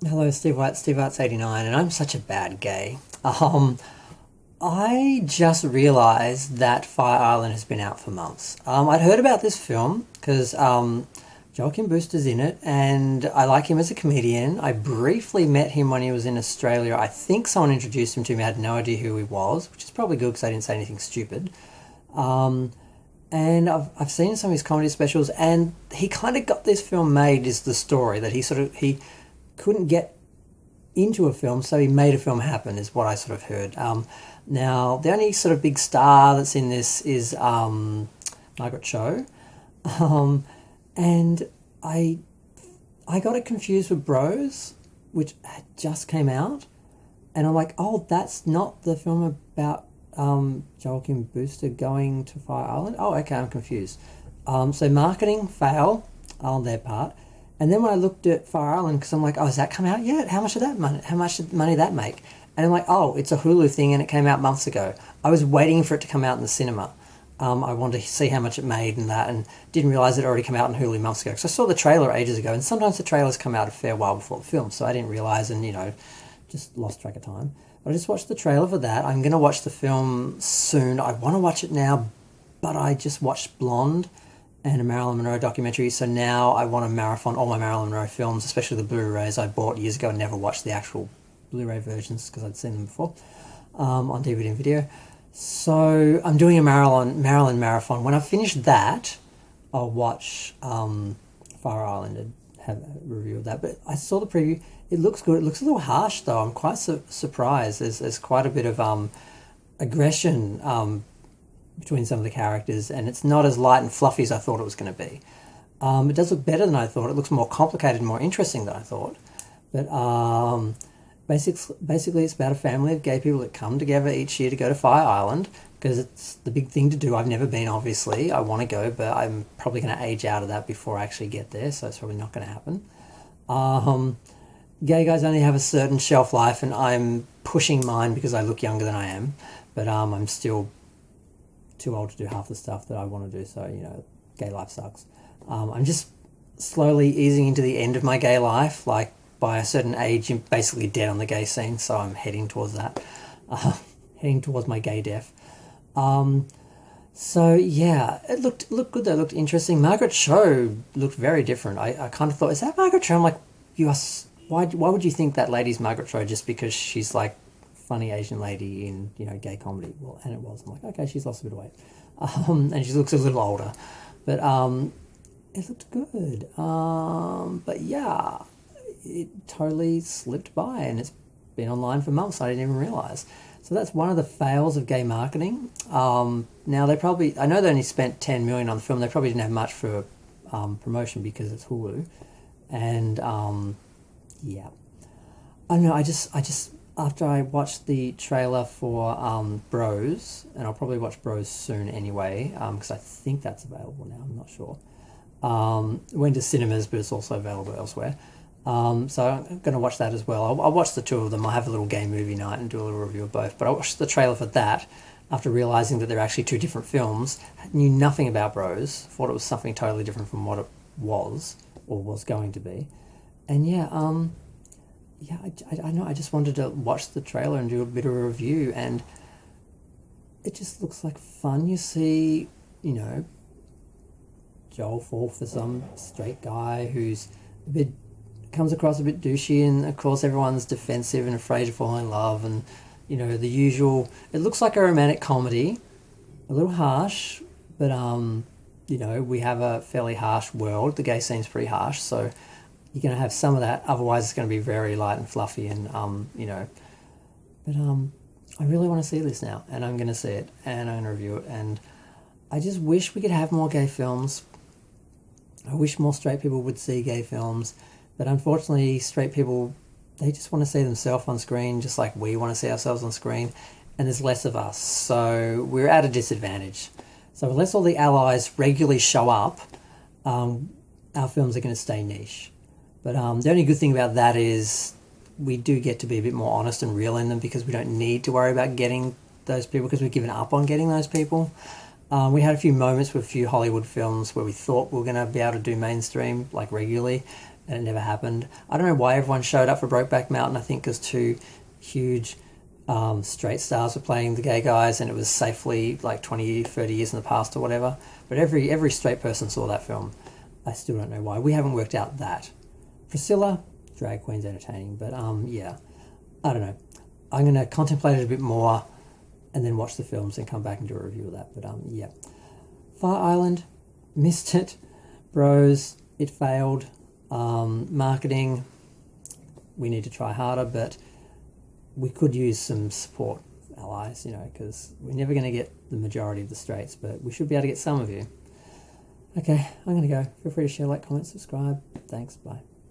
Hello, Steve White, Steve Arts 89, and I'm such a bad gay. I just realised that Fire Island has been out for months. I'd heard about this film because Joaquin Booster's in it, and I like him as a comedian. I briefly met him when he was in Australia. I think someone introduced him to me. I had no idea who he was, which is probably good because I didn't say anything stupid. Um, and I've seen some of his comedy specials, and he kind of got this film made. Is the story that he couldn't get into a film, so he made a film happen, is what I sort of heard. Now, the only sort of big star that's in this is Margaret Cho, um, and I I got it confused with Bros, which had just came out, and I'm like, oh, that's not the film about Joaquin Booster going to Fire Island. Oh, okay, I'm confused. So marketing fail on their part. And then when I looked at Fire Island, because I'm like, oh, has that come out yet? How much did that money? How much did money that make? And I'm like, oh, it's a Hulu thing, and it came out months ago. I was waiting for it to come out in the cinema. I wanted to see how much it made and that, and didn't realize it already come out in Hulu months ago. Because I saw the trailer ages ago, and sometimes the trailers come out a fair while before the film, so I didn't realize, and just lost track of time. But I just watched the trailer for that. I'm going to watch the film soon. I want to watch it now, but I just watched Blonde and a Marilyn Monroe documentary, so now I want to marathon all my Marilyn Monroe films, especially the Blu-rays I bought years ago and never watched the actual Blu-ray versions because I'd seen them before on DVD and video. So I'm doing a Marilyn marathon. When I finish that, I'll watch Fire Island and have a review of that. But I saw the preview. It looks good. It looks a little harsh though. I'm quite surprised. There's quite a bit of aggression between some of the characters, and it's not as light and fluffy as I thought it was going to be. It does look better than I thought. It looks more complicated and more interesting than I thought. But basically, it's about a family of gay people that come together each year to go to Fire Island because it's the big thing to do. I've never been, obviously. I want to go, but I'm probably going to age out of that before I actually get there, so it's probably not going to happen. Um, Gay guys only have a certain shelf life, and I'm pushing mine because I look younger than I am, but I'm still too old to do half the stuff that I want to do, so, gay life sucks. I'm just slowly easing into the end of my gay life. Like, by a certain age, you're basically dead on the gay scene, so I'm heading towards that. Heading towards my gay death. Um, so, yeah, it looked good though, it looked interesting. Margaret Cho looked very different. I kind of thought, is that Margaret Cho? I'm like, why would you think that lady's Margaret Cho just because she's like funny Asian lady in gay comedy? Well, and it was. I'm like, okay, she's lost a bit of weight, and she looks a little older, but it looked good. But yeah, it totally slipped by, and it's been online for months. I didn't even realize. So that's one of the fails of gay marketing. Now I know they only spent 10 million on the film. They probably didn't have much for promotion because it's Hulu, and yeah. I don't know. I just after I watched the trailer for Bros, and I'll probably watch Bros soon anyway, because I think that's available now. I'm not sure. Went to cinemas, but it's also available elsewhere. So I'm going to watch that as well. I'll watch the two of them. I'll have a little gay movie night and do a little review of both. But I watched the trailer for that after realizing that they're actually two different films. Knew nothing about Bros. Thought it was something totally different from what it was or was going to be. And yeah, I know. I just wanted to watch the trailer and do a bit of a review, and it just looks like fun. You see, you know, Joel fall for some straight guy who's a bit comes across a bit douchey, and of course everyone's defensive and afraid to fall in love, and the usual. It looks like a romantic comedy, a little harsh, but we have a fairly harsh world. The gay scene's pretty harsh, so you're going to have some of that. Otherwise, it's going to be very light and fluffy, and But I really want to see this now, and I'm going to see it, and I'm going to review it, and I just wish we could have more gay films. I wish more straight people would see gay films, but unfortunately, straight people, they just want to see themselves on screen, just like we want to see ourselves on screen, and there's less of us, so we're at a disadvantage. So unless all the allies regularly show up, our films are going to stay niche. But the only good thing about that is we do get to be a bit more honest and real in them because we don't need to worry about getting those people because we've given up on getting those people. We had a few moments with a few Hollywood films where we thought we were going to be able to do mainstream like regularly, and it never happened. I don't know why everyone showed up for Brokeback Mountain. I think because two huge straight stars were playing the gay guys, and it was safely like 20, 30 years in the past or whatever. But every straight person saw that film. I still don't know why. We haven't worked out that. Priscilla, drag queen's entertaining, but yeah, I don't know. I'm going to contemplate it a bit more and then watch the films and come back and do a review of that. But yeah. Fire Island, missed it. Bros, it failed. Marketing, we need to try harder, but we could use some support allies, you know, because we're never going to get the majority of the straights, but we should be able to get some of you. Okay, I'm going to go. Feel free to share, like, comment, subscribe. Thanks, bye.